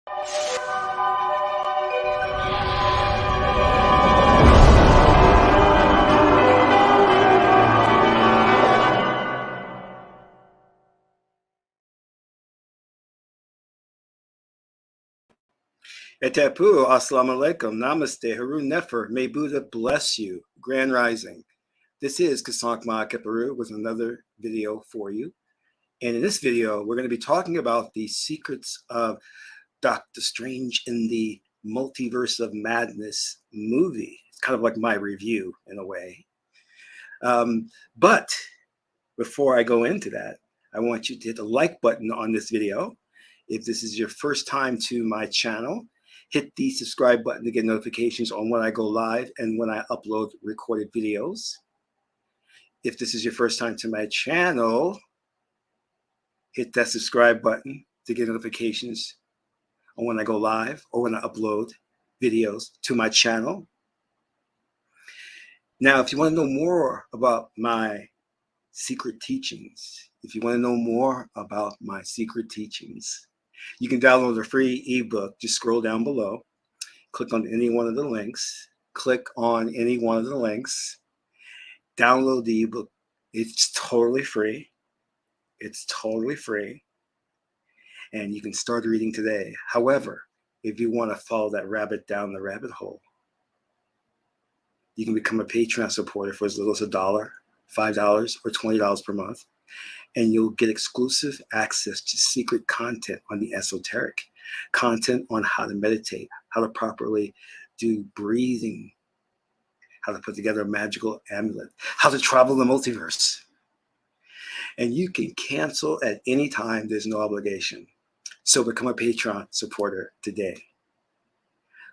Etapu, assalamu alaikum, namaste, Harun Nefer, may Buddha bless you, grand rising. This is Qesankh Ma'akeperu with another video for you. And in this video, we're going to be talking about the secrets of Doctor Strange in the Multiverse of Madness movie. It's kind of like my review in a way. But before I go into that, I want you to hit the like button on this video. If this is your first time to my channel, hit the subscribe button to get notifications on when I go live and when I upload recorded videos. If this is your first time to my channel, hit that subscribe button to get notifications on when I go live or when I upload videos to my channel. Now, if you want to know more about my secret teachings, you can download a free ebook. Just scroll down below, click on any one of the links, download the ebook. It's totally free. And you can start reading today. However, if you want to follow that rabbit down the rabbit hole, you can become a Patreon supporter for as little as $1, $5, or $20 per month. And you'll get exclusive access to secret content on the esoteric, content on how to meditate, how to properly do breathing, how to put together a magical amulet, how to travel the multiverse. And you can cancel at any time. There's no obligation. So become a Patreon supporter today.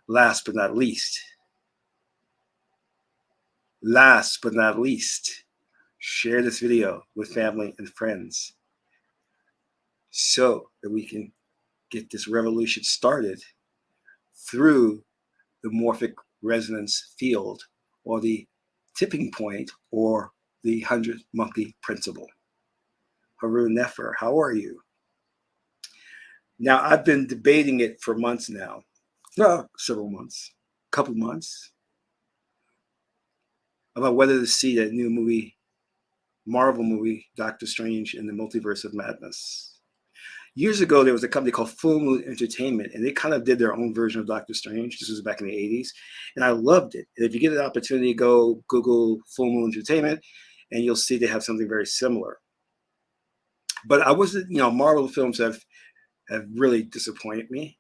Last but not least, share this video with family and friends so that we can get this revolution started through the morphic resonance field, or the tipping point, or the 100 monkey principle. Harun Nefer, how are you? Now, I've been debating it for months now. Well, several months, couple months, about whether to see that new movie, Marvel movie, Doctor Strange in the Multiverse of Madness. Years ago, there was a company called Full Moon Entertainment, and they kind of did their own version of Doctor Strange. This was back in the 80s, and I loved it. And if you get an opportunity, go Google Full Moon Entertainment, and you'll see they have something very similar. But I wasn't, Marvel films have really disappointed me.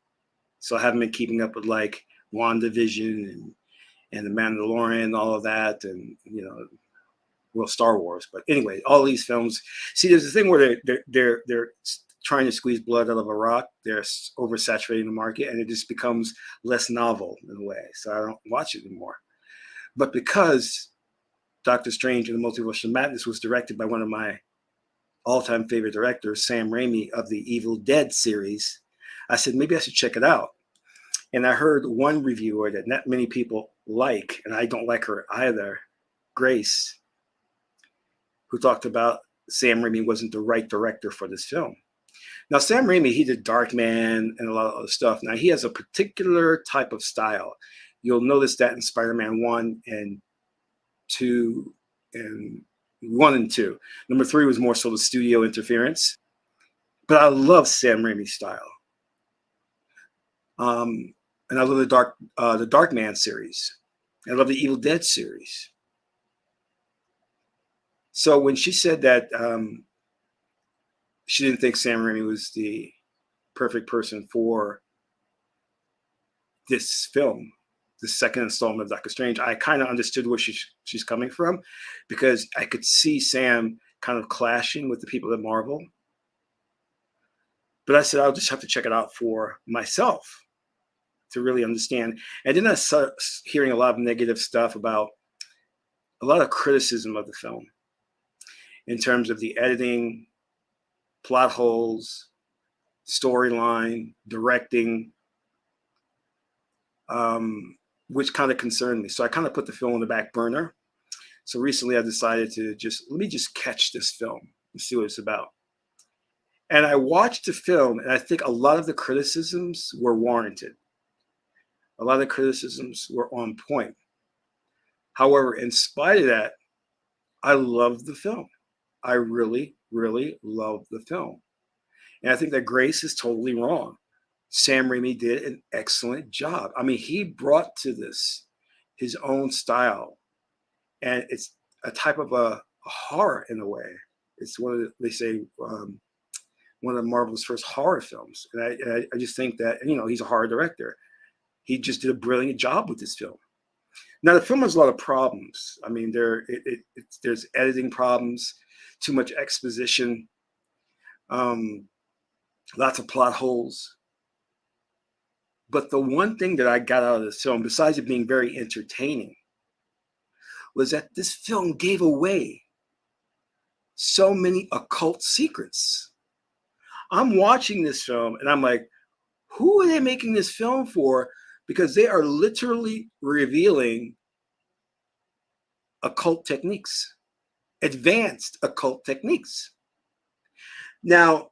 So I haven't been keeping up with like WandaVision and The Mandalorian, all of that, and Star Wars. But anyway, all these films. See, there's a thing where they're trying to squeeze blood out of a rock. They're oversaturating the market, and it just becomes less novel in a way. So I don't watch it anymore. But because Doctor Strange in the Multiverse of Madness was directed by one of my all-time favorite directors, Sam Raimi, of the Evil Dead series, I said, maybe I should check it out. And I heard one reviewer that not many people like, and I don't like her either, Grace, who talked about Sam Raimi wasn't the right director for this film. Now, Sam Raimi, he did Darkman and a lot of other stuff. Now, he has a particular type of style. You'll notice that in Spider-Man 1 and 2 and 1 and 2. Number 3 was more so the studio interference. But I love Sam Raimi's style. And I love the Darkman series. I love the Evil Dead series. So when she said that she didn't think Sam Raimi was the perfect person for this film, the second installment of Doctor Strange, I kind of understood where she's coming from, because I could see Sam kind of clashing with the people at Marvel. But I said, I'll just have to check it out for myself to really understand. And then I started hearing a lot of negative stuff about a lot of criticism of the film in terms of the editing, plot holes, storyline, directing, which kind of concerned me. So I kind of put the film on the back burner. So recently I decided to let me just catch this film and see what it's about. And I watched the film, and I think a lot of the criticisms were warranted. A lot of the criticisms were on point. However, in spite of that, I loved the film. I really, really loved the film. And I think that Grace is totally wrong. Sam Raimi did an excellent job. I mean, he brought to this his own style. And it's a type of a horror in a way. It's one of the, they say, one of Marvel's first horror films. And I just think that, you know, he's a horror director. He just did a brilliant job with this film. Now, the film has a lot of problems. I mean, there's editing problems, too much exposition, lots of plot holes. But the one thing that I got out of this film, besides it being very entertaining, was that this film gave away so many occult secrets. I'm watching this film and I'm like, who are they making this film for? Because they are literally revealing occult techniques, advanced occult techniques. Now,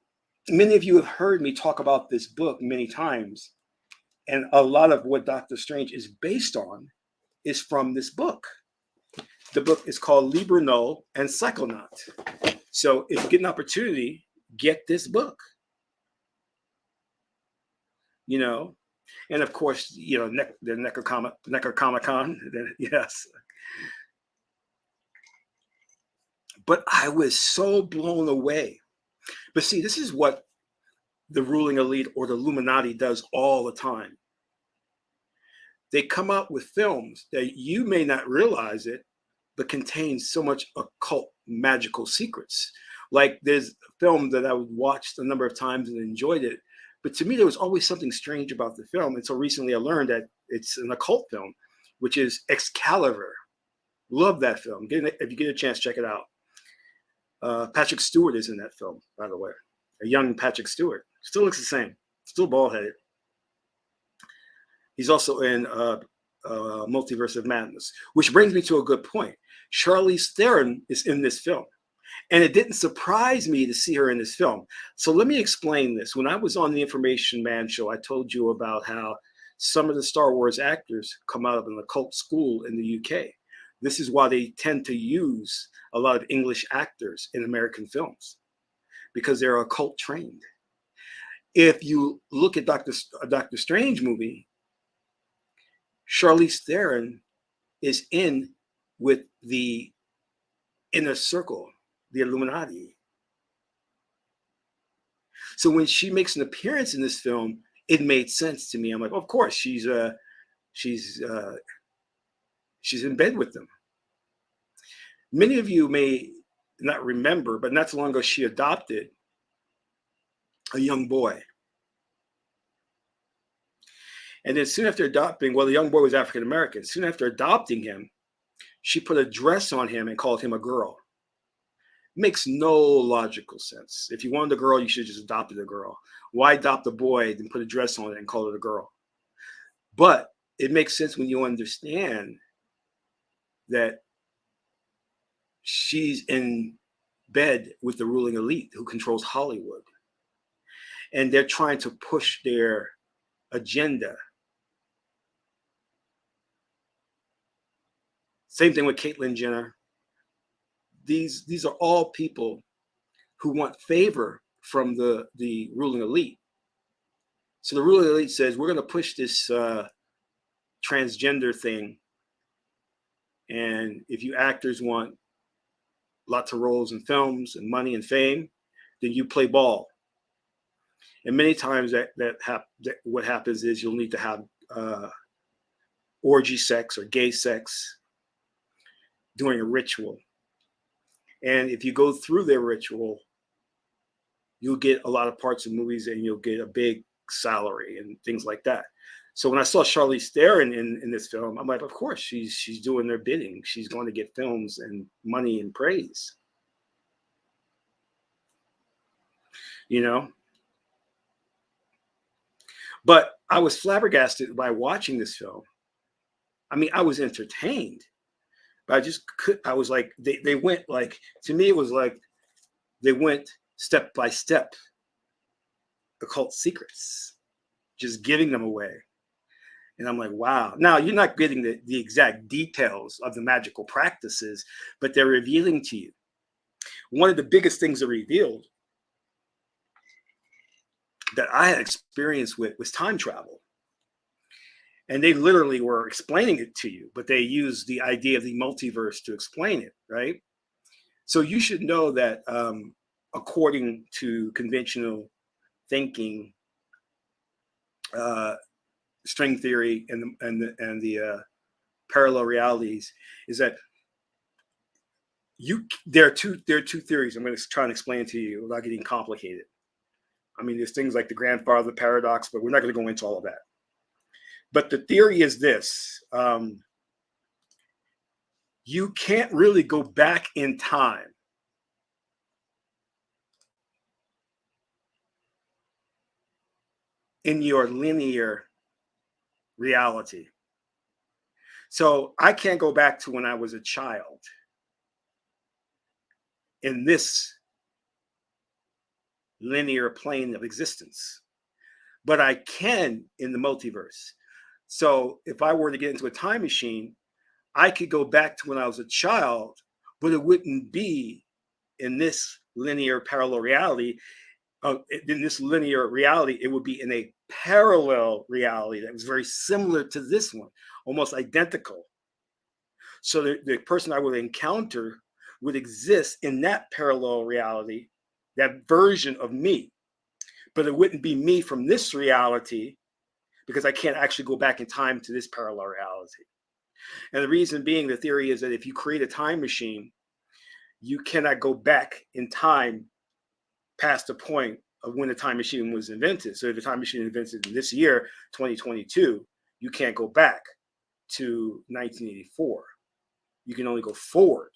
many of you have heard me talk about this book many times, and a lot of what Doctor Strange is based on is from this book. The book is called Liber Null and Psychonaut. So if you get an opportunity, get this book. You know, and of course, you know, the Necronomicon, yes. But I was so blown away. But see, this is what the ruling elite or the Illuminati does all the time. They come out with films that you may not realize it, but contain so much occult magical secrets. Like there's a film that I watched a number of times and enjoyed it, but to me there was always something strange about the film. And so recently I learned that it's an occult film, which is Excalibur. Love that film. If you get a chance, check it out. Patrick Stewart is in that film, by the way. A young Patrick Stewart. Still looks the same. Still bald-headed. He's also in Multiverse of Madness, which brings me to a good point. Charlize Theron is in this film. And it didn't surprise me to see her in this film. So let me explain this. When I was on the Information Man show, I told you about how some of the Star Wars actors come out of an occult school in the UK. This is why they tend to use a lot of English actors in American films, because they're occult trained. If you look at Doctor Strange movie, Charlize Theron is in with the inner circle, the Illuminati. So when she makes an appearance in this film, it made sense to me. I'm like, of course, she's in bed with them. Many of you may not remember, but not so long ago, she adopted a young boy. And then soon after adopting, well, the young boy was African American. Soon after adopting him, she put a dress on him and called him a girl. Makes no logical sense. If you wanted a girl, you should have just adopted a girl. Why adopt a boy and put a dress on it and call it a girl? But it makes sense when you understand that she's in bed with the ruling elite who controls Hollywood. And they're trying to push their agenda. Same thing with Caitlyn Jenner. These are all people who want favor from the ruling elite. So the ruling elite says, we're going to push this transgender thing. And if you actors want lots of roles in films and money and fame, then you play ball. And many times what happens is you'll need to have orgy sex or gay sex during a ritual. And if you go through their ritual, you'll get a lot of parts of movies and you'll get a big salary and things like that. So when I saw Charlize Theron in this film, I'm like, of course, she's doing their bidding. She's going to get films and money and praise. You know? But I was flabbergasted by watching this film. I mean, I was entertained, but I was like, they went like, to me, it was like they went step by step. occult secrets, just giving them away. And I'm like, wow. Now, you're not getting the exact details of the magical practices, but they're revealing to you. One of the biggest things that revealed that I had experience with was time travel. And they literally were explaining it to you, but they used the idea of the multiverse to explain it, right? So you should know that according to conventional thinking, string theory and the parallel realities, is that there are two theories. I'm going to try and explain to you without getting complicated. I mean, there's things like the grandfather paradox, but we're not going to go into all of that. But the theory is this: you can't really go back in time in your linear reality. So I can't go back to when I was a child in this linear plane of existence, but I can in the multiverse. So if I were to get into a time machine, I could go back to when I was a child, but it wouldn't be in this linear parallel reality. In this linear reality, it would be in a parallel reality that was very similar to this one, almost identical. So the person I would encounter would exist in that parallel reality, that version of me, but it wouldn't be me from this reality because I can't actually go back in time to this parallel reality. And the reason being, the theory is that if you create a time machine, you cannot go back in time past the point of when the time machine was invented. So if the time machine was invented in this year, 2022, you can't go back to 1984. You can only go forward.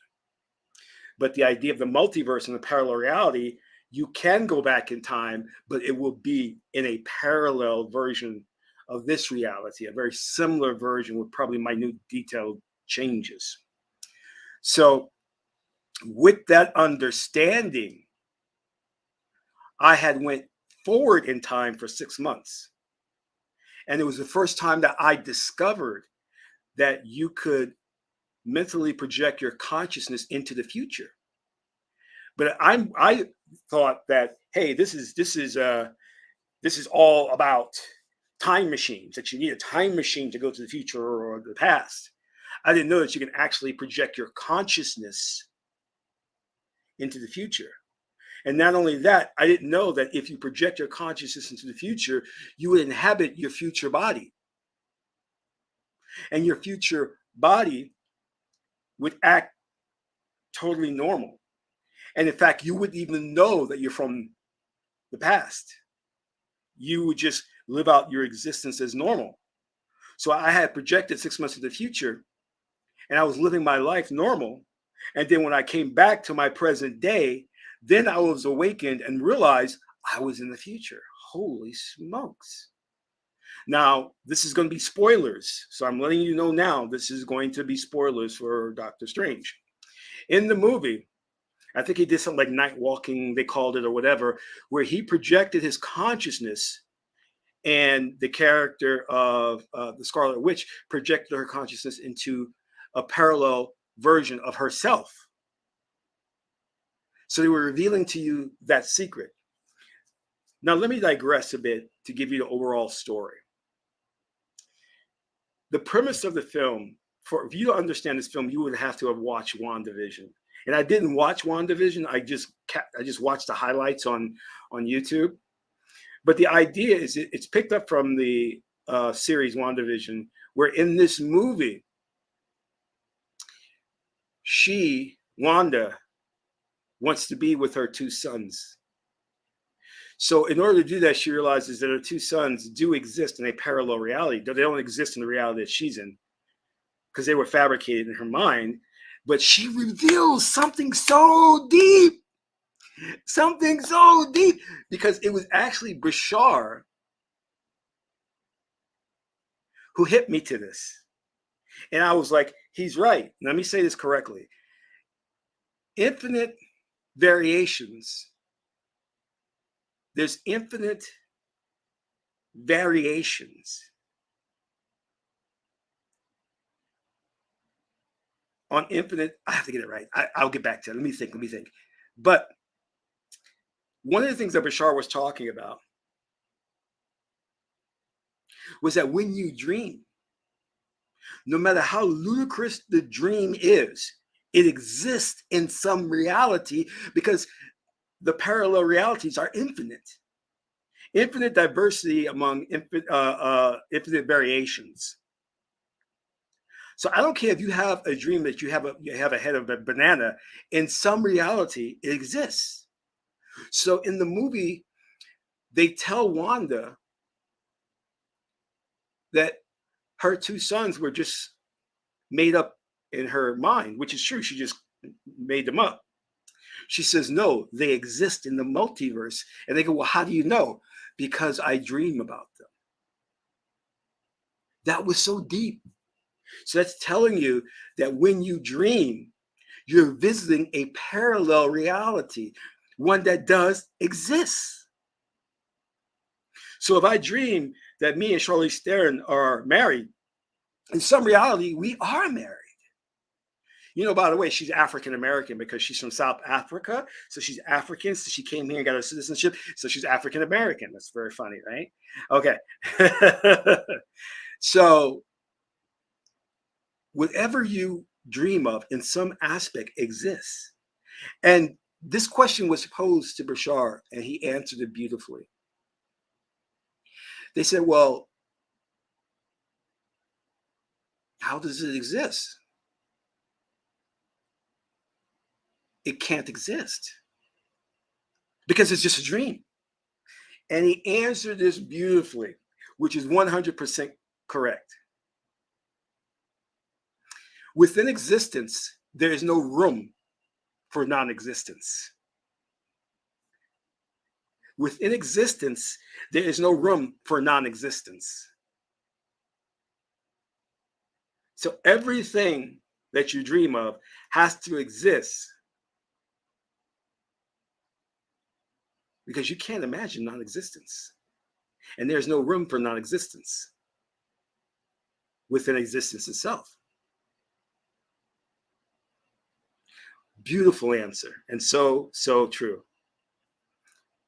But the idea of the multiverse and the parallel reality, you can go back in time, but it will be in a parallel version of this reality, a very similar version with probably minute detailed changes. So with that understanding, I had went forward in time for 6 months. And it was the first time that I discovered that you could mentally project your consciousness into the future. But I thought that, hey, this is all about time machines, that you need a time machine to go to the future or the past. I didn't know that you can actually project your consciousness into the future. And not only that, I didn't know that if you project your consciousness into the future, you would inhabit your future body. And your future body would act totally normal. And in fact, you wouldn't even know that you're from the past. You would just live out your existence as normal. So I had projected 6 months into the future, and I was living my life normal. And then when I came back to my present day, then I was awakened and realized I was in the future. Holy smokes. Now, this is going to be spoilers. So I'm letting you know now, this is going to be spoilers for Doctor Strange. In the movie, I think he did something like night walking, they called it, or whatever, where he projected his consciousness, and the character of the Scarlet Witch projected her consciousness into a parallel version of herself. So they were revealing to you that secret. Now, let me digress a bit to give you the overall story. The premise of the film, for you to understand this film, you would have to have watched WandaVision. And I didn't watch WandaVision. I just watched the highlights on YouTube. But the idea is it's picked up from the series WandaVision, where in this movie, Wanda, wants to be with her two sons. So in order to do that, she realizes that her two sons do exist in a parallel reality. They don't exist in the reality that she's in because they were fabricated in her mind. But she reveals something so deep, because it was actually Bashar who hit me to this. And I was like, he's right. Let me say this correctly. Infinite variations. There's infinite variations on infinite. I have to get it right. I'll get back to it. Let me think. But one of the things that Bashar was talking about was that when you dream, no matter how ludicrous the dream is, it exists in some reality because the parallel realities are infinite. Infinite diversity among infinite variations. So I don't care if you have a dream that you have a head of a banana. In some reality, it exists. So in the movie, they tell Wanda that her two sons were just made up in her mind, which is true. She just made them up. She says, no, they exist in the multiverse. And they go, well, how do you know? Because I dream about them. That was so deep. So that's telling you that when you dream, you're visiting a parallel reality, one that does exist. So if I dream that me and Charlize Theron are married, in some reality, we are married. You know, by the way, she's African American because she's from South Africa. So she's African. So she came here and got her citizenship. So she's African American. That's very funny, right? Okay. So whatever you dream of in some aspect exists. And this question was posed to Bashar, and he answered it beautifully. They said, well, how does it exist? It can't exist because it's just a dream. And he answered this beautifully, which is 100% correct. Within existence, there is no room for non-existence. Within existence, there is no room for non-existence. So everything that you dream of has to exist because you can't imagine non-existence. And there's no room for non-existence within existence itself. Beautiful answer. And so true.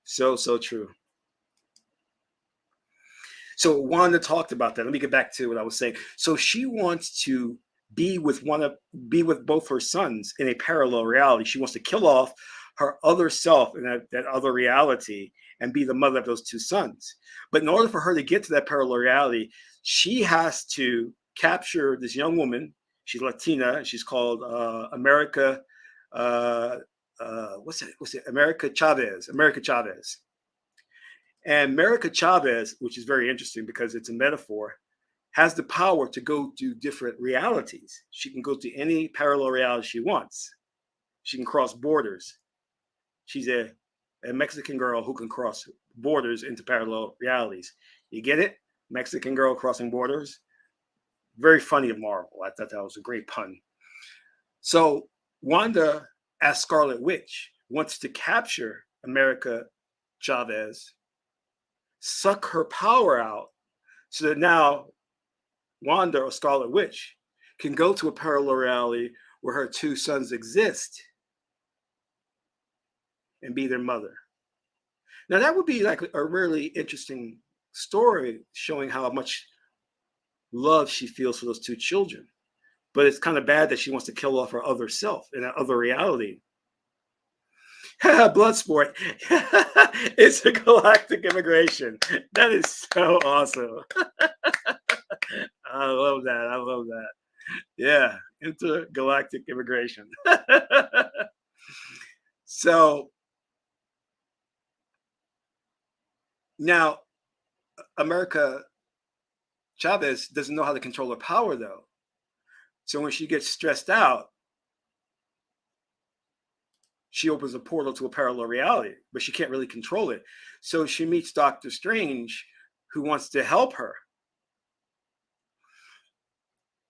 So true. So Wanda talked about that. Let me get back to what I was saying. So she wants to be with both her sons in a parallel reality. She wants to kill off her other self in that other reality and be the mother of those two sons. But in order for her to get to that parallel reality, she has to capture this young woman. She's Latina. She's called America. What's it? America Chavez. And America Chavez, which is very interesting because it's a metaphor, has the power to go to different realities. She can go to any parallel reality she wants. She can cross borders. She's a Mexican girl who can cross borders into parallel realities. You get it? Mexican girl crossing borders. Very funny of Marvel. I thought that was a great pun. So Wanda, as Scarlet Witch, wants to capture America Chavez, suck her power out so that now Wanda or Scarlet Witch can go to a parallel reality where her two sons exist and be their mother. Now that would be like a really interesting story showing how much love she feels for those two children. But it's kind of bad that she wants to kill off her other self in that other reality. Bloodsport. It's a galactic immigration. That is so awesome. I love that. Yeah, intergalactic immigration. So now America Chavez doesn't know how to control her power though. So when she gets stressed out, she opens a portal to a parallel reality, but she can't really control it. So she meets Doctor Strange, who wants to help her.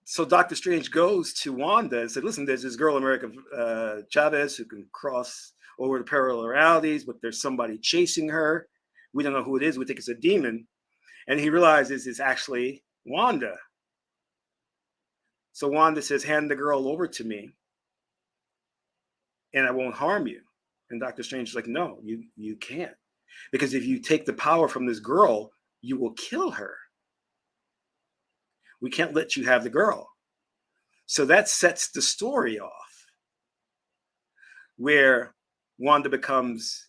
So Doctor Strange goes to Wanda and said, listen, there's this girl, America Chavez, who can cross over the parallel realities, but there's somebody chasing her. We don't know who it is. We think it's a demon. And he realizes it's actually Wanda. So Wanda says, hand the girl over to me and I won't harm you. And Doctor Strange is like, no, you can't. Because if you take the power from this girl, you will kill her. We can't let you have the girl. So that sets the story off, where Wanda becomes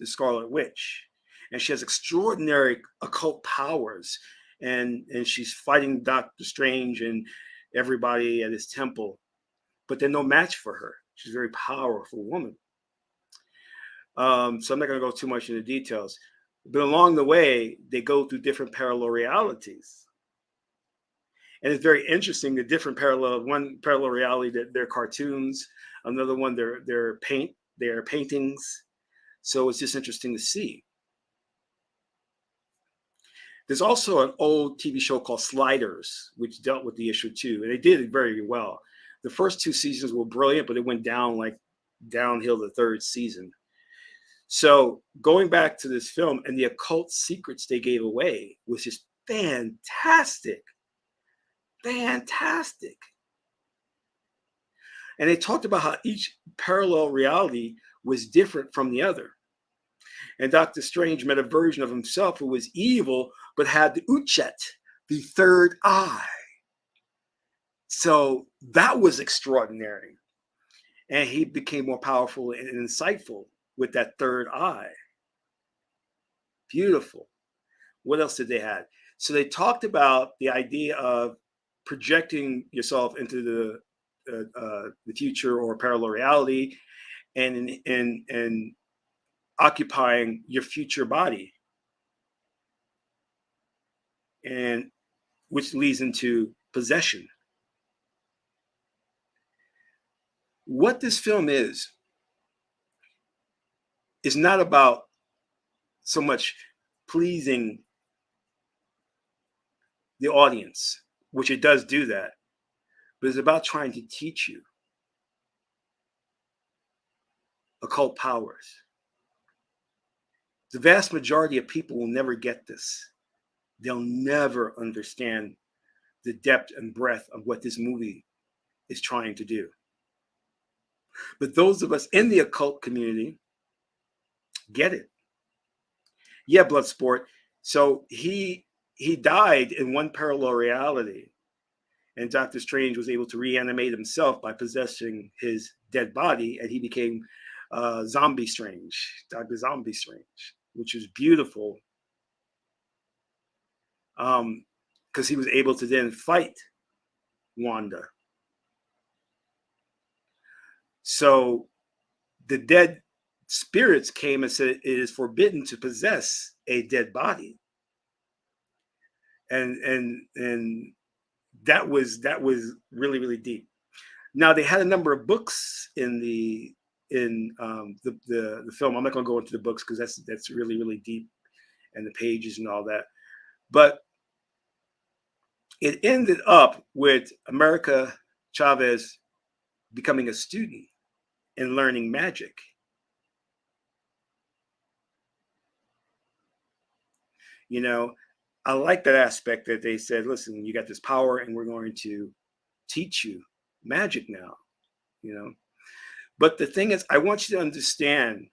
the Scarlet Witch. And she has extraordinary occult powers. And she's fighting Doctor Strange and everybody at his temple. But they're no match for her. She's a very powerful woman. So I'm not going to go too much into details. But along the way, they go through different parallel realities. And it's very interesting, the different one parallel reality that they're cartoons, another one they're paintings. So it's just interesting to see. There's also an old TV show called Sliders, which dealt with the issue too, and they did it very well. The first 2 seasons were brilliant, but it went downhill the 3rd season. So going back to this film and the occult secrets they gave away was just fantastic. Fantastic. And they talked about how each parallel reality was different from the other. And Doctor Strange met a version of himself who was evil, but had the Uchet, the 3rd eye. So that was extraordinary. And he became more powerful and insightful with that 3rd eye. Beautiful. What else did they have? So they talked about the idea of projecting yourself into the future or parallel reality, and occupying your future body, and which leads into possession. What this film is not about so much pleasing the audience, which it does do that, but it's about trying to teach you occult powers. The vast majority of people will never get this. They'll never understand the depth and breadth of what this movie is trying to do. But those of us in the occult community get it. Yeah, Bloodsport. So he died in one parallel reality, and Doctor Strange was able to reanimate himself by possessing his dead body, and he became Zombie Strange, Dr. Zombie Strange, which was beautiful, because he was able to then fight Wanda. So the dead spirits came and said it is forbidden to possess a dead body, and that was really, really deep. Now they had a number of books in the film. I'm not going to go into the books because that's really, really deep, and the pages and all that. But it ended up with America Chavez becoming a student and learning magic. You know, I like that aspect that they said, listen, you got this power and we're going to teach you magic now, you know. But the thing is, I want you to understand,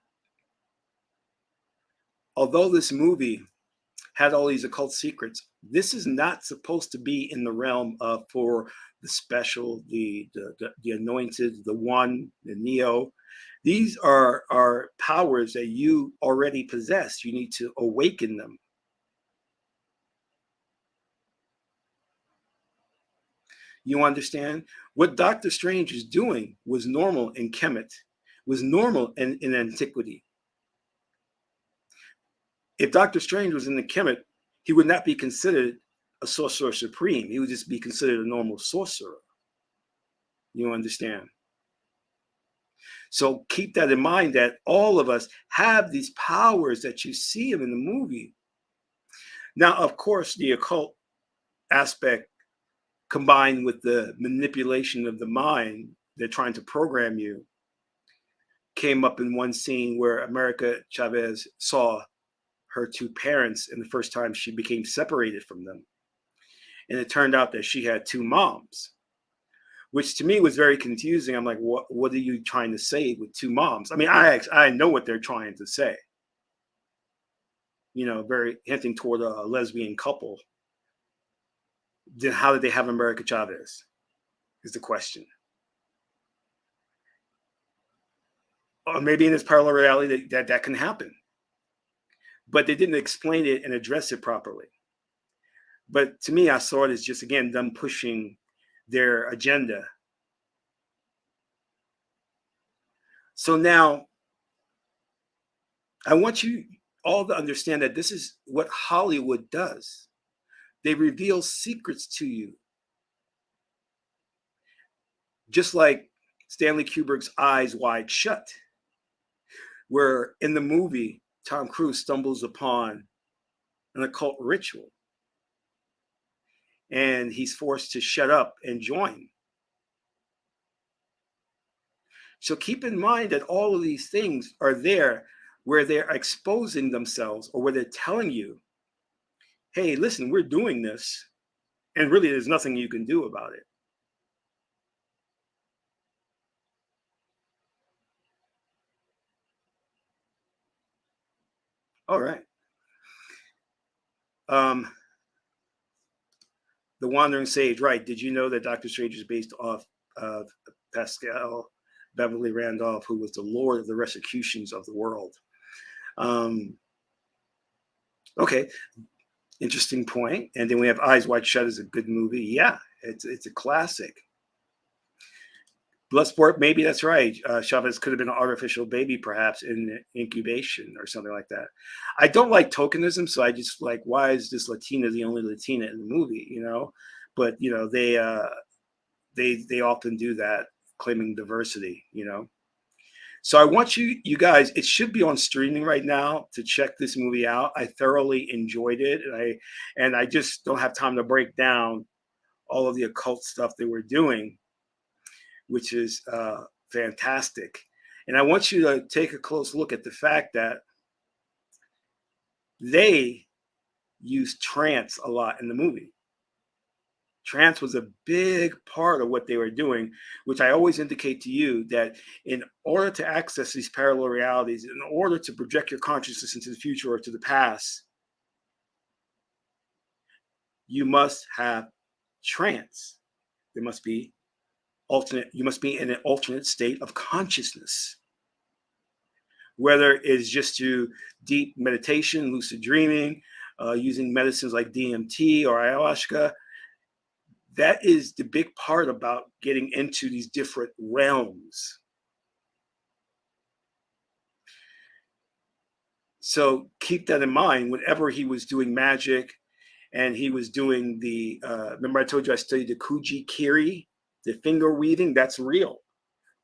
although this movie had all these occult secrets, this is not supposed to be in the realm of for the special, the anointed, the one, the Neo. These are powers that you already possess. You need to awaken them. You understand? What Doctor Strange is doing was normal in Kemet, was normal in antiquity. If Doctor Strange was in the Kemet, he would not be considered a sorcerer supreme. He would just be considered a normal sorcerer. You understand? So keep that in mind, that all of us have these powers that you see them in the movie. Now, of course, the occult aspect combined with the manipulation of the mind, they're trying to program you, came up in one scene where America Chavez saw her two parents in the first time she became separated from them. And it turned out that she had two moms, which to me was very confusing. I'm like, what are you trying to say with two moms? I mean, I know what they're trying to say. You know, very hinting toward a lesbian couple. Then how did they have America Chavez? Is the question. Or maybe in this parallel reality that can happen. But they didn't explain it and address it properly. But to me, I saw it as just, again, them pushing their agenda. So now, I want you all to understand that this is what Hollywood does. They reveal secrets to you. Just like Stanley Kubrick's Eyes Wide Shut, where in the movie, Tom Cruise stumbles upon an occult ritual and he's forced to shut up and join. So keep in mind that all of these things are there where they're exposing themselves, or where they're telling you, hey, listen, we're doing this, and really there's nothing you can do about it. All right. The Wandering Sage, right. Did you know that Doctor Strange is based off of Pascal Beverly Randolph, who was the Lord of the Executions of the world? Okay, interesting point. And then we have Eyes Wide Shut is a good movie. Yeah, it's a classic. Bloodsport, maybe that's right. Chavez could have been an artificial baby, perhaps in incubation or something like that. I don't like tokenism, so I just like, why is this Latina the only Latina in the movie? You know, but you know they often do that, claiming diversity. You know, so I want you guys. It should be on streaming right now to check this movie out. I thoroughly enjoyed it, and I just don't have time to break down all of the occult stuff they were doing, which is fantastic. And I want you to take a close look at the fact that they used trance a lot in the movie. Trance was a big part of what they were doing, which I always indicate to you that in order to access these parallel realities, in order to project your consciousness into the future or to the past, you must have trance. There must be you must be in an alternate state of consciousness. Whether it's just through deep meditation, lucid dreaming, using medicines like DMT or ayahuasca, that is the big part about getting into these different realms. So keep that in mind whenever he was doing magic and he was doing remember I told you I studied the Kujikiri, the finger weaving, that's real.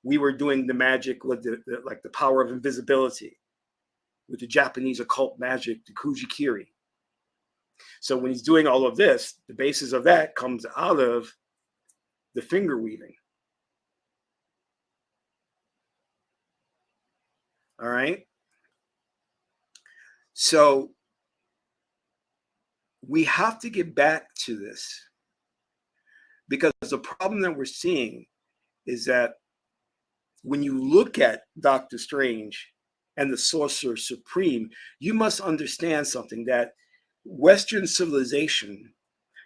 We were doing the magic with like the power of invisibility, with the Japanese occult magic, the Kujikiri. So when he's doing all of this, the basis of that comes out of the finger weaving. All right. So we have to get back to this, because the problem that we're seeing is that when you look at Doctor Strange and the Sorcerer Supreme, you must understand something, that Western civilization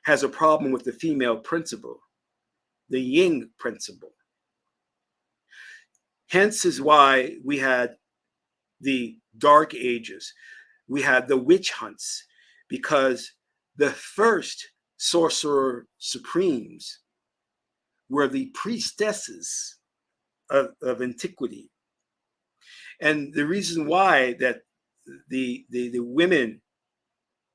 has a problem with the female principle, the Yin principle. Hence is why we had the Dark Ages, we had the witch hunts, because the first Sorcerer Supremes were the priestesses of antiquity. And the reason why that the women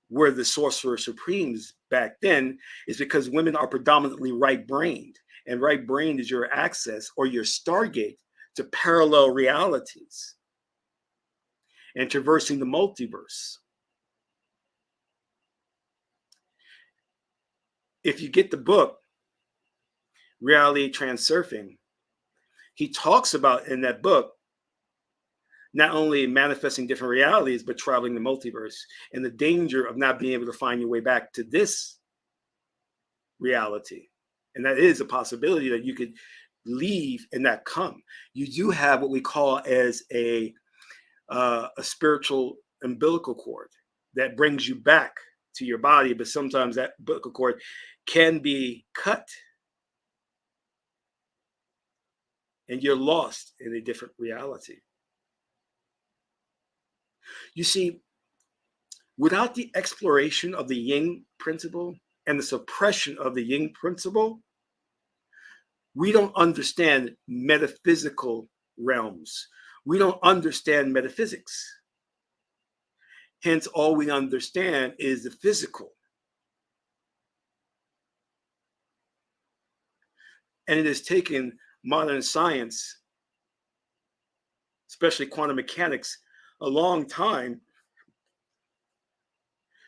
were the Sorcerer Supremes back then is because women are predominantly right-brained, and right-brained is your access or your stargate to parallel realities and traversing the multiverse. If you get the book, Reality Transurfing, he talks about in that book not only manifesting different realities, but traveling the multiverse, and the danger of not being able to find your way back to this reality. And that is a possibility that you could leave and not come. You do have what we call as a spiritual umbilical cord that brings you back to your body, but sometimes that umbilical cord can be cut and you're lost in a different reality. You see, without the exploration of the yin principle and the suppression of the yin principle, we don't understand metaphysical realms. We don't understand metaphysics. Hence, all we understand is the physical. And it has taken modern science, especially quantum mechanics, a long time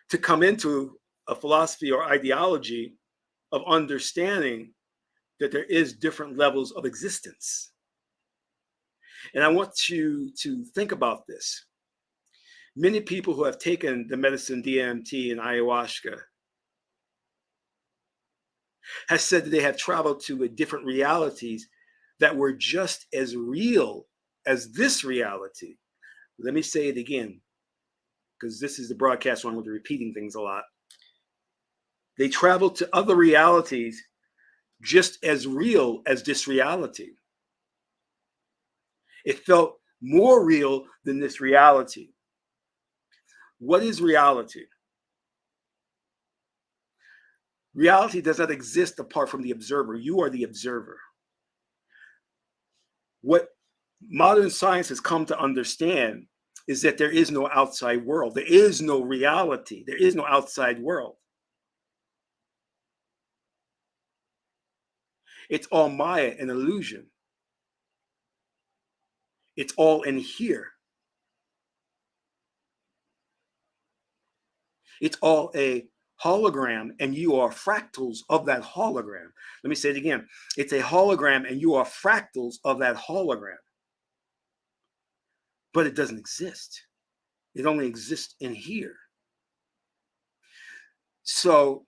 to come into a philosophy or ideology of understanding that there is different levels of existence. And I want you to think about this. Many people who have taken the medicine DMT and ayahuasca have said that they have traveled to different realities that were just as real as this reality. Let me say it again, because this is the broadcast one with repeating things a lot. They traveled to other realities just as real as this reality. It felt more real than this reality. What is reality? Reality does not exist apart from the observer. You are the observer. What modern science has come to understand is that there is no outside world. There is no reality. There is no outside world. It's all Maya, an illusion. It's all in here. It's all a hologram, and you are fractals of that hologram. Let me say it again. It's a hologram, and you are fractals of that hologram. But it doesn't exist. It only exists in here. So,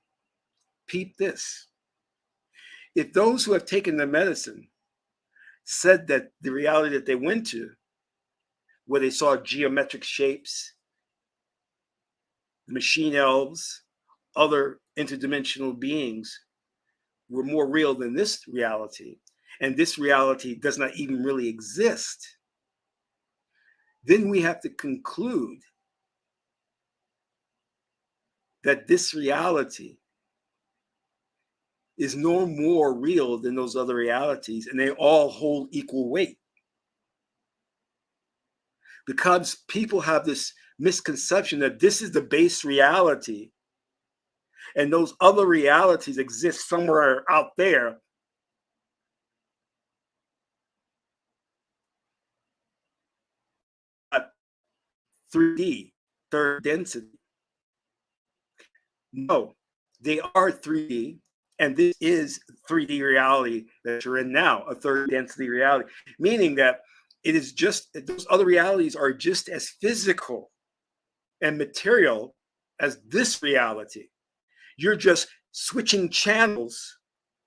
peep this. If those who have taken the medicine said that the reality that they went to, where they saw geometric shapes, machine elves, other interdimensional beings, were more real than this reality, and this reality does not even really exist, then we have to conclude that this reality is no more real than those other realities, and they all hold equal weight. Because people have this misconception that this is the base reality, and those other realities exist somewhere out there. At 3D, third density. No, they are 3D, and this is 3D reality that you're in now, a third density reality, meaning that it is just, those other realities are just as physical and material as this reality. You're just switching channels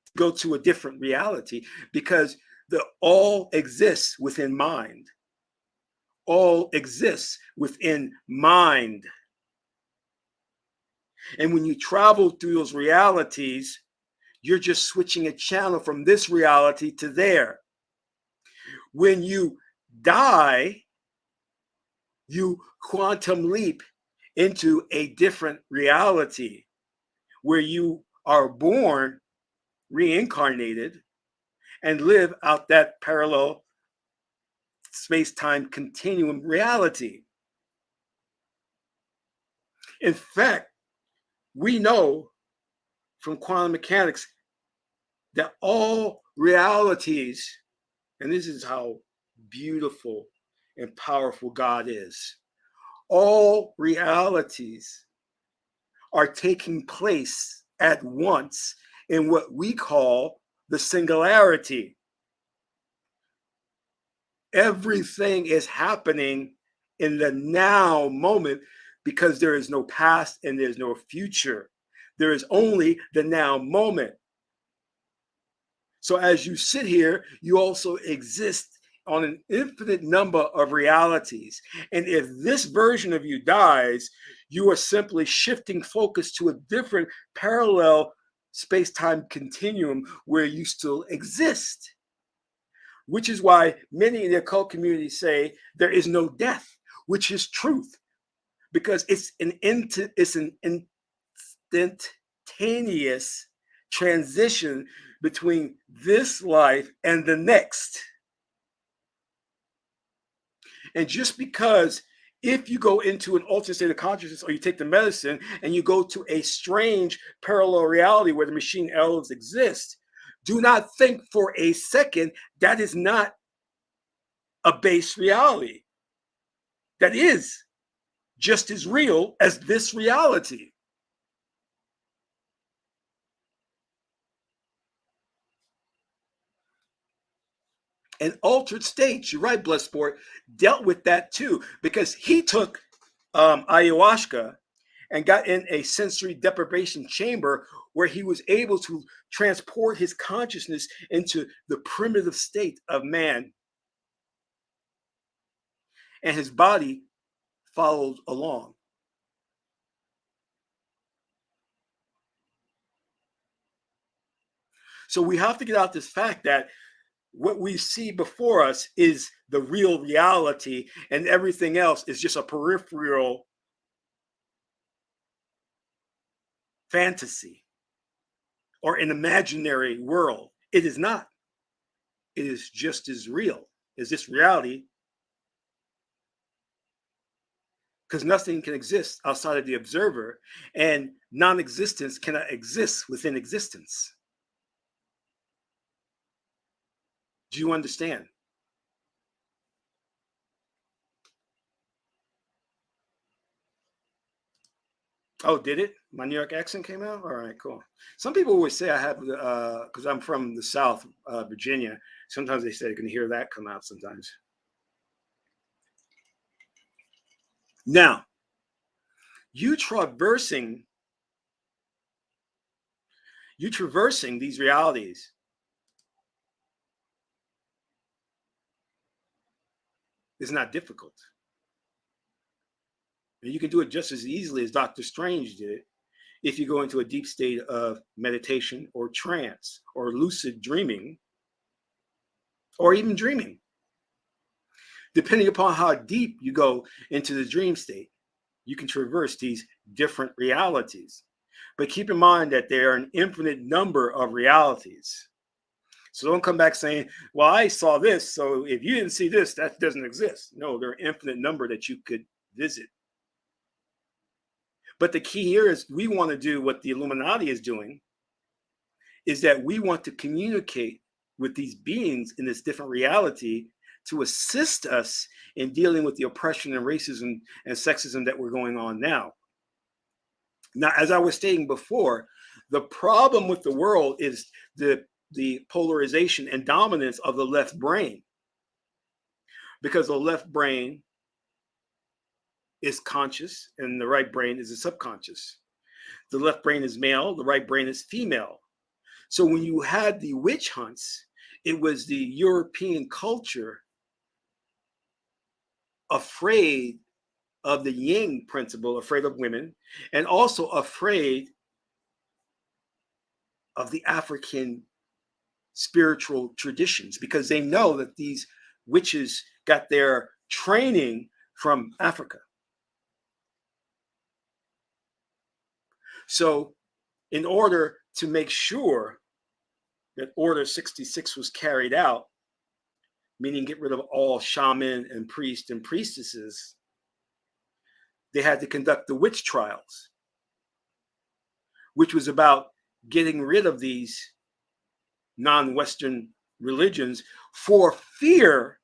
to go to a different reality, because the all exists within mind. All exists within mind. And when you travel through those realities, you're just switching a channel from this reality to there. When you die, you quantum leap into a different reality where you are born, reincarnated, and live out that parallel space-time continuum reality. In fact, we know from quantum mechanics that all realities, and this is how beautiful and powerful God is, all realities are taking place at once in what we call the singularity. Everything is happening in the now moment because there is no past and there's no future. There is only the now moment. So as you sit here, you also exist on an infinite number of realities. And if this version of you dies, you are simply shifting focus to a different parallel space-time continuum where you still exist. Which is why many in the occult community say there is no death, which is truth, because it's an instantaneous transition between this life and the next. And just because if you go into an alternate state of consciousness or you take the medicine and you go to a strange parallel reality where the machine elves exist, do not think for a second that is not a base reality. That is just as real as this reality. And altered states, you're right, Bloodsport, dealt with that too, because he took ayahuasca and got in a sensory deprivation chamber where he was able to transport his consciousness into the primitive state of man. And his body followed along. So we have to get out this fact that what we see before us is the real reality, and everything else is just a peripheral fantasy or an imaginary world. It is not. It is just as real as this reality, because nothing can exist outside of the observer, and non-existence cannot exist within existence. Do you understand? Oh, did it? My New York accent came out? All right, cool. Some people always say I have, because I'm from the South, Virginia. Sometimes they say they can hear that come out sometimes. Now, you traversing these realities is not difficult. And you can do it just as easily as Dr. Strange did if you go into a deep state of meditation or trance or lucid dreaming or even dreaming. Depending upon how deep you go into the dream state, you can traverse these different realities. But keep in mind that there are an infinite number of realities. So don't come back saying, well, I saw this, so if you didn't see this, that doesn't exist. No, there are an infinite number that you could visit. But the key here is we want to do what the Illuminati is doing, is that we want to communicate with these beings in this different reality to assist us in dealing with the oppression and racism and sexism that we're going on now. Now, as I was stating before, the problem with the world is the polarization and dominance of the left brain, because the left brain is conscious and the right brain is the subconscious. The left brain is male, the right brain is female. So when you had the witch hunts, it was the European culture afraid of the yin principle, afraid of women, and also afraid of the African spiritual traditions, because they know that these witches got their training from Africa. So in order to make sure that Order 66 was carried out, meaning get rid of all shaman and priests and priestesses, they had to conduct the witch trials, which was about getting rid of these non-Western religions, for fear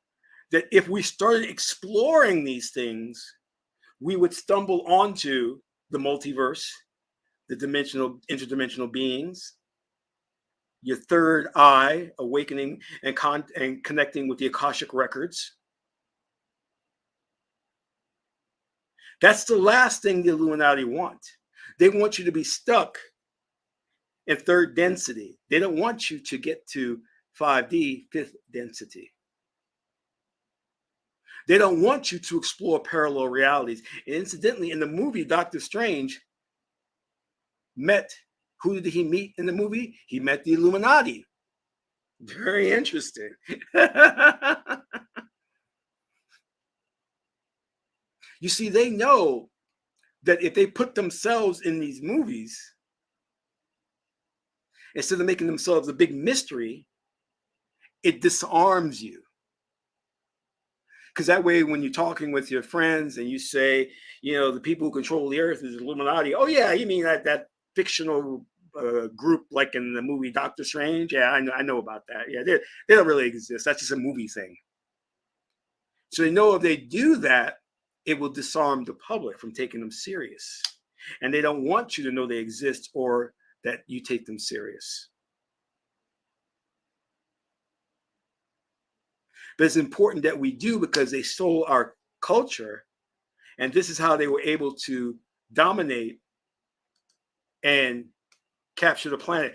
that if we started exploring these things, we would stumble onto the multiverse, the interdimensional beings, your third eye awakening and connecting with the Akashic records, That's the last thing the Illuminati want. They want you to be stuck in third density. They don't want you to get to 5D, fifth density. They don't want you to explore parallel realities. And incidentally, in the movie, Doctor Strange met, who did he meet in the movie? He met the Illuminati. Very interesting. You see, they know that if they put themselves in these movies, instead of making themselves a big mystery, it disarms you. Because that way, when you're talking with your friends and you say, you know, the people who control the earth is Illuminati. Oh, yeah, you mean that fictional group like in the movie Doctor Strange? Yeah, I know about that. Yeah, they don't really exist. That's just a movie thing. So they know if they do that, it will disarm the public from taking them serious. And they don't want you to know they exist or that you take them serious. But it's important that we do, because they stole our culture. And this is how they were able to dominate and capture the planet.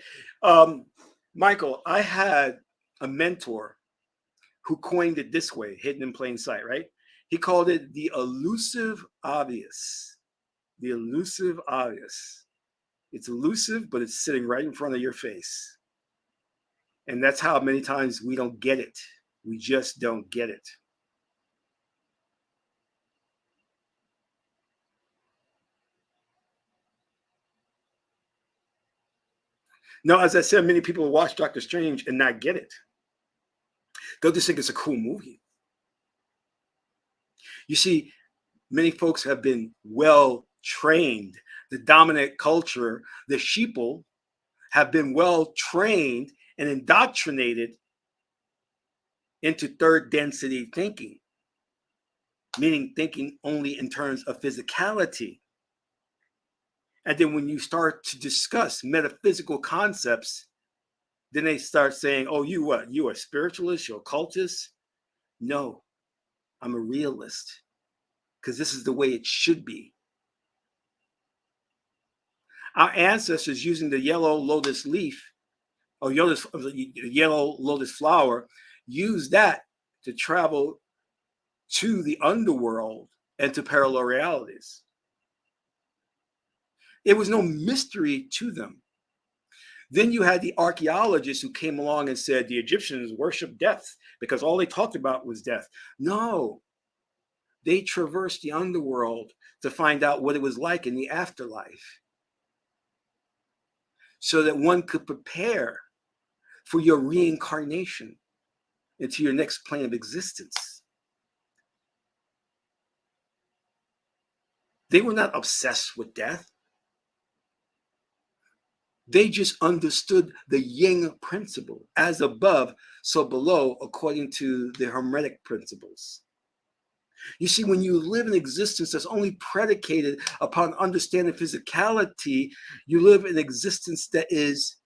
Michael, I had a mentor who coined it this way, hidden in plain sight, right? He called it the elusive obvious. The elusive obvious. It's elusive, but it's sitting right in front of your face. And that's how many times we don't get it. We just don't get it. No, as I said, many people watch Doctor Strange and not get it. They'll just think it's a cool movie. You see, many folks have been well trained. The dominant culture, the sheeple, have been well trained and indoctrinated into third density thinking, meaning thinking only in terms of physicality. And then when you start to discuss metaphysical concepts, then they start saying, oh, you what? You a spiritualist? You're occultist? No, I'm a realist, because this is the way it should be. Our ancestors, using the yellow lotus leaf or yellow lotus flower, used that to travel to the underworld and to parallel realities. It was no mystery to them. Then you had the archaeologists who came along and said the Egyptians worshiped death because all they talked about was death. No, they traversed the underworld to find out what it was like in the afterlife, so that one could prepare for your reincarnation into your next plane of existence. They were not obsessed with death. They just understood the yin principle, as above, so below, according to the Hermetic principles. You see, when you live an existence that's only predicated upon understanding physicality, you live an existence that is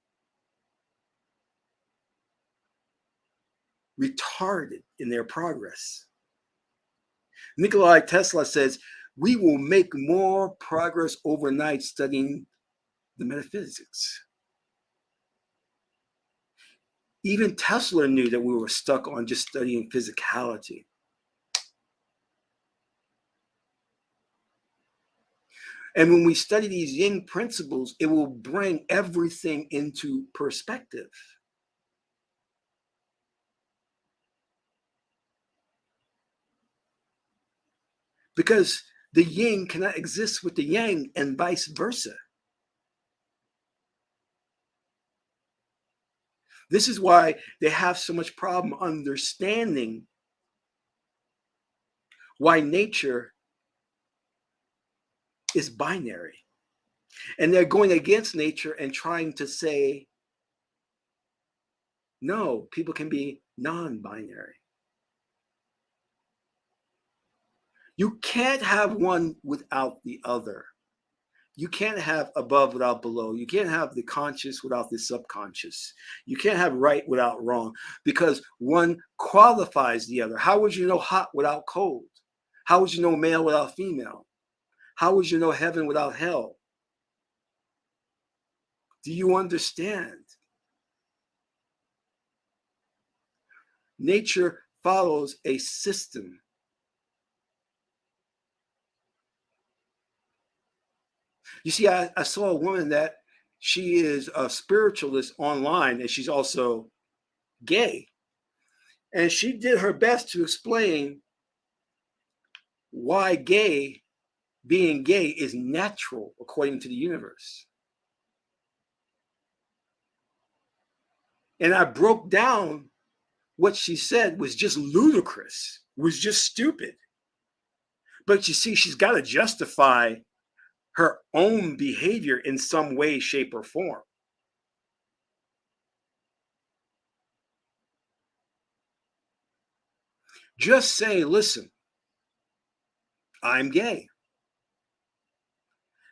retarded in their progress. Nikola Tesla says, we will make more progress overnight studying the metaphysics. Even Tesla knew that we were stuck on just studying physicality. And when we study these yin principles, it will bring everything into perspective. Because the yin cannot exist with the yang and vice versa. This is why they have so much problem understanding why nature is binary. And they're going against nature and trying to say, no, people can be non-binary. You can't have one without the other. You can't have above without below. You can't have the conscious without the subconscious. You can't have right without wrong, because one qualifies the other. How would you know hot without cold? How would you know male without female? How is there no heaven without hell? Do you understand? Nature follows a system. You see, I saw a woman that she is a spiritualist online, and she's also gay. And she did her best to explain why being gay is natural according to the universe. And I broke down what she said was just ludicrous, was just stupid. But you see, she's got to justify her own behavior in some way, shape, or form. Just say, listen, I'm gay.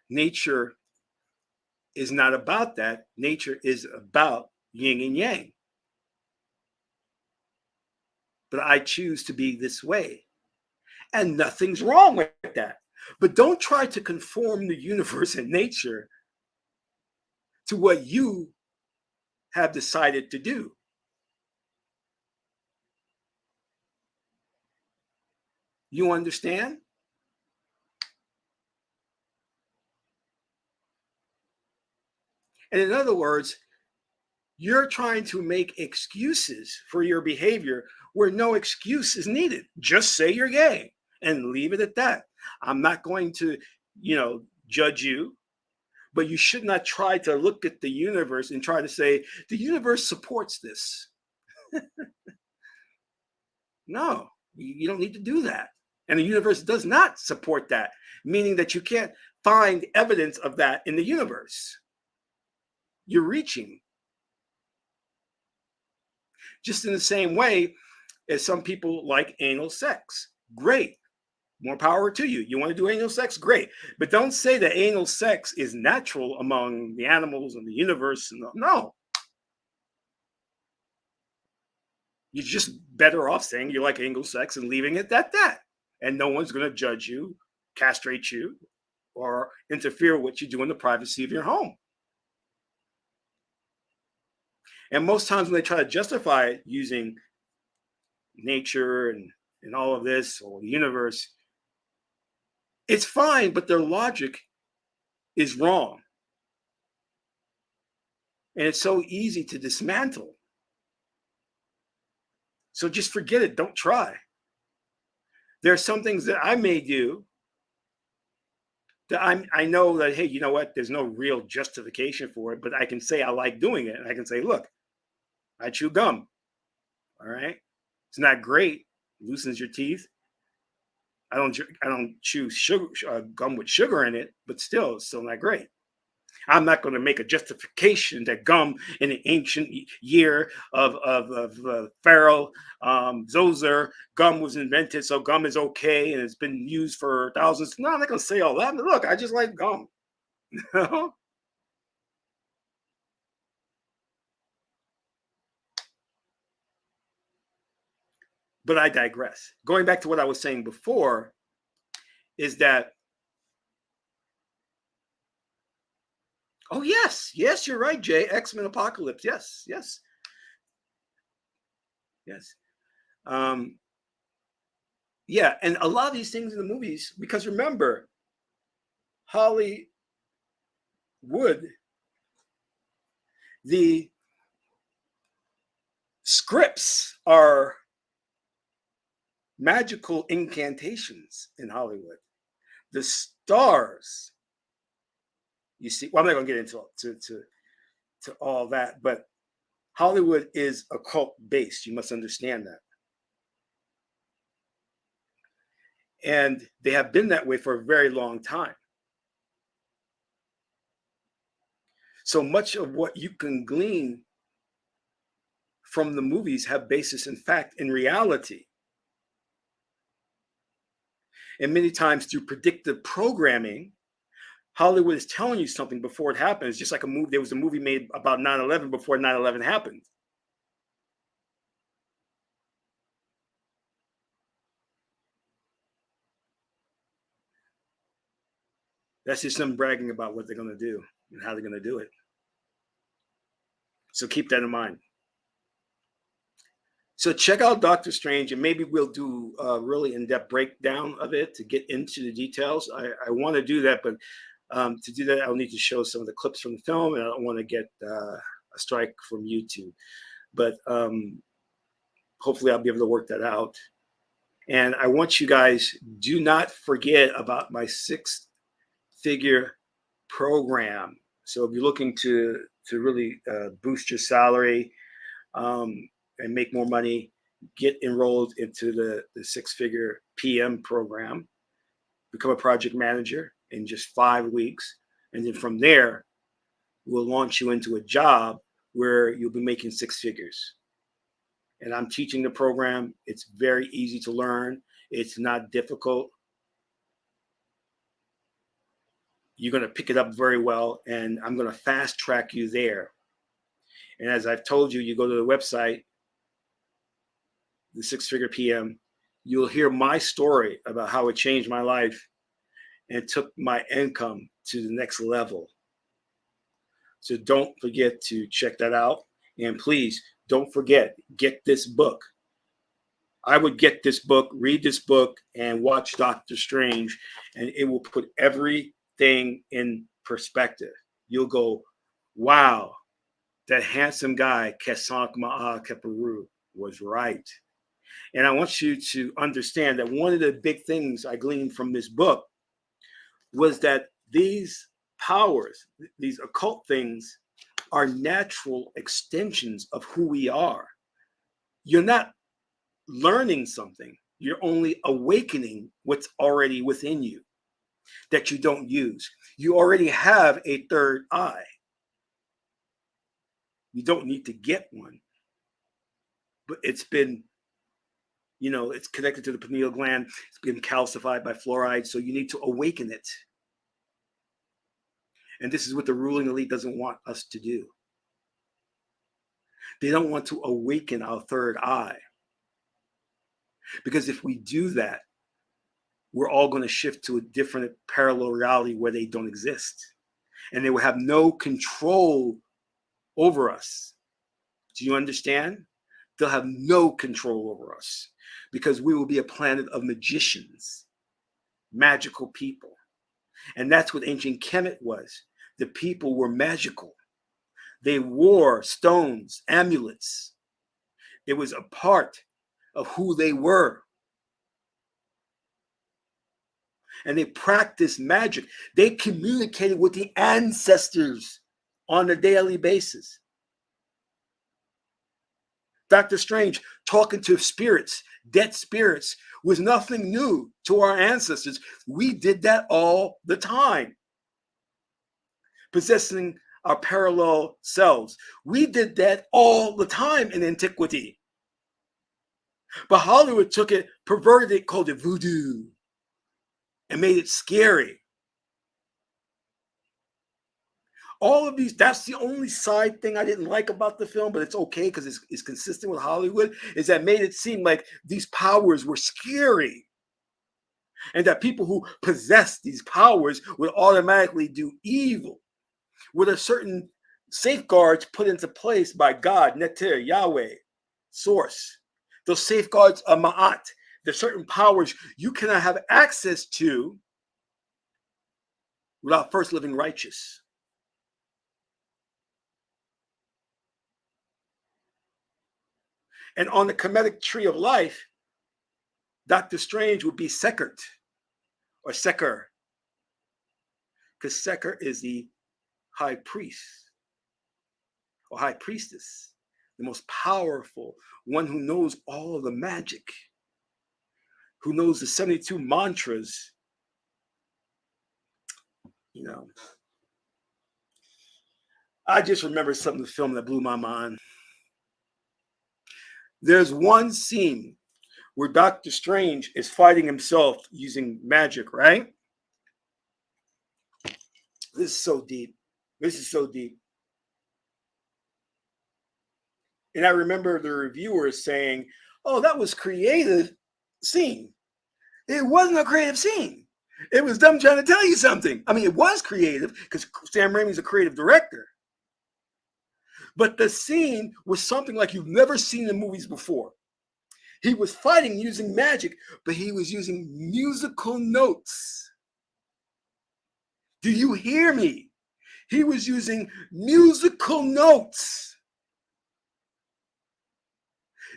Nature is not about that. Nature is about yin and yang. But I choose to be this way. And nothing's wrong with that. But don't try to conform the universe and nature to what you have decided to do. You understand? And in other words, you're trying to make excuses for your behavior where no excuse is needed. Just say you're gay and leave it at that. I'm not going to, judge you, but you should not try to look at the universe and try to say, the universe supports this. No, you don't need to do that. And the universe does not support that, meaning that you can't find evidence of that in the universe. You're reaching. Just in the same way as some people like anal sex. Great. More power to you. You want to do anal sex? Great. But don't say that anal sex is natural among the animals and the universe. No. You're just better off saying you like anal sex and leaving it at that. And no one's going to judge you, castrate you, or interfere with what you do in the privacy of your home. And most times when they try to justify it using nature and all of this or the universe, it's fine, but their logic is wrong. And it's so easy to dismantle. So just forget it. Don't try. There are some things that I may do that I know that, hey, you know what? There's no real justification for it, but I can say I like doing it. And I can say, look, I chew gum. All right. It's not great. It loosens your teeth. I don't chew sugar gum with sugar in it, but still, it's still not great. I'm not going to make a justification that gum in the ancient year of Pharaoh Zoser, gum was invented, so gum is okay and it's been used for thousands. No, I'm not going to say all that. But look, I just like gum. But I digress. Going back to what I was saying before, is that, oh, yes, you're right, Jay. X-Men Apocalypse. Yes. Um, yeah, and a lot of these things in the movies, because remember, Hollywood, the scripts are magical incantations in Hollywood. The stars, you see, well, I'm not going to get into to all that, but Hollywood is occult based. You must understand that. And they have been that way for a very long time. So much of what you can glean from the movies have basis in fact in reality. And many times through predictive programming, Hollywood is telling you something before it happens, just like a movie. There was a movie made about 9/11 before 9/11 happened. That's just them bragging about what they're going to do and how they're going to do it. So keep that in mind. So check out Doctor Strange, and maybe we'll do a really in-depth breakdown of it to get into the details. I want to do that, but to do that, I'll need to show some of the clips from the film, and I don't want to get a strike from YouTube. But hopefully I'll be able to work that out. And I want you guys, do not forget about my 6-figure program. So if you're looking to really boost your salary and make more money, get enrolled into the 6-figure PM program, become a project manager in just 5 weeks. And then from there, we'll launch you into a job where you'll be making 6 figures. And I'm teaching the program. It's very easy to learn. It's not difficult. You're going to pick it up very well, and I'm going to fast track you there. And as I've told you, you go to the website, the 6-figure PM, you'll hear my story about how it changed my life and took my income to the next level. So don't forget to check that out. And please don't forget, get this book. I would get this book, read this book, and watch Doctor Strange, and it will put everything in perspective. You'll go, wow, that handsome guy, Qesankh Keperu, was right. And I want you to understand that one of the big things I gleaned from this book was that these powers, these occult things, are natural extensions of who we are. You're not learning something. You're only awakening what's already within you that you don't use. You already have a third eye. You don't need to get one. But it's been, it's connected to the pineal gland. It's been calcified by fluoride. So you need to awaken it. And this is what the ruling elite doesn't want us to do. They don't want to awaken our third eye. Because if we do that, we're all going to shift to a different parallel reality where they don't exist. And they will have no control over us. Do you understand? They'll have no control over us because we will be a planet of magicians, magical people. And that's what ancient Kemet was. The people were magical. They wore stones, amulets. It was a part of who they were. And they practiced magic. They communicated with the ancestors on a daily basis. Dr. Strange talking to spirits, dead spirits, was nothing new to our ancestors. We did that all the time. Possessing our parallel selves. We did that all the time in antiquity. But Hollywood took it, perverted it, called it voodoo, and made it scary. All of these, that's the only side thing I didn't like about the film, but it's okay because it's consistent with Hollywood, is that made it seem like these powers were scary. And that people who possess these powers would automatically do evil. With a certain safeguards put into place by God, Neter, Yahweh, Source. Those safeguards are Ma'at. There's certain powers you cannot have access to without first living righteous. And on the Kemetic tree of life, Dr. Strange would be Sekert or Seker, because Seker is the high priest or high priestess, the most powerful, one who knows all of the magic, who knows the 72 mantras. I just remember something in the film that blew my mind. There's one scene where Dr. Strange is fighting himself using magic, right? This is so deep. This is so deep. And I remember the reviewers saying, oh, that was creative scene. It wasn't a creative scene. It was them trying to tell you something. I mean, it was creative because Sam Raimi's a creative director. But the scene was something like you've never seen in movies before. He was fighting using magic, but he was using musical notes. Do you hear me? He was using musical notes.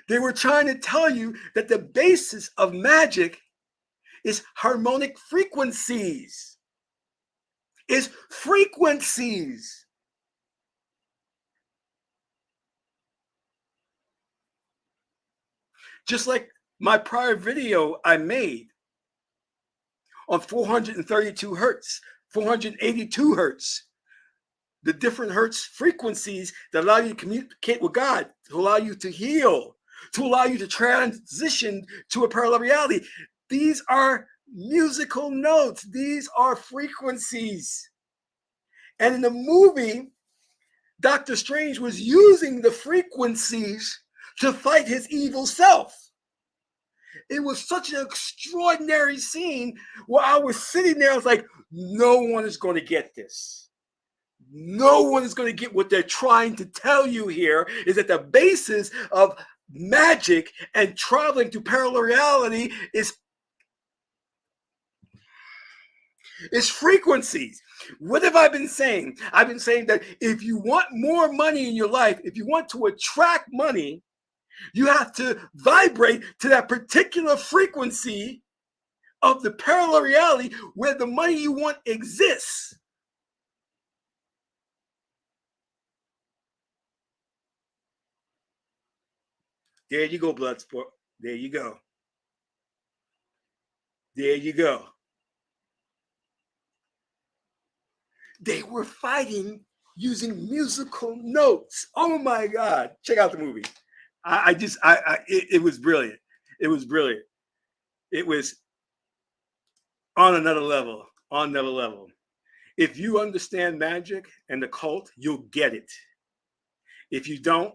They were trying to tell you that the basis of magic is harmonic frequencies. Is frequencies. Just like my prior video I made on 432 hertz, 482 hertz, the different hertz frequencies that allow you to communicate with God, to allow you to heal, to allow you to transition to a parallel reality. These are musical notes. These are frequencies. And in the movie, Doctor Strange was using the frequencies to fight his evil self. It was such an extraordinary scene where I was sitting there. I was like, no one is going to get this. No one is going to get what they're trying to tell you here is that the basis of magic and traveling to parallel reality is frequencies. What have I been saying? I've been saying that if you want more money in your life, if you want to attract money, you have to vibrate to that particular frequency of the parallel reality where the money you want exists. There you go, Bloodsport. There you go. There you go. They were fighting using musical notes. Oh my God. Check out the movie. It was brilliant. It was brilliant. It was on another level, on another level. If you understand magic and the cult, you'll get it. If you don't,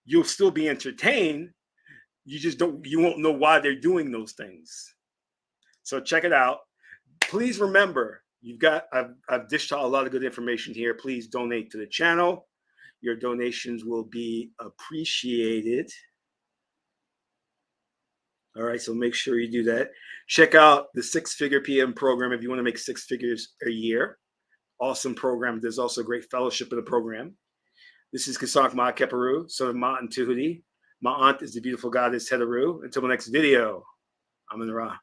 you'll still be entertained. You won't know why they're doing those things. So check it out. Please remember, I've dished out a lot of good information here. Please donate to the channel. Your donations will be appreciated. All right, so make sure you do that. Check out the 6-Figure PM program if you want to make 6 figures a year. Awesome program. There's also great fellowship in the program. This is Qesankh Ma Keperu, son of Ma and Tuhudi. My aunt is the beautiful goddess Heteru. Until the next video, I'm in the Ra.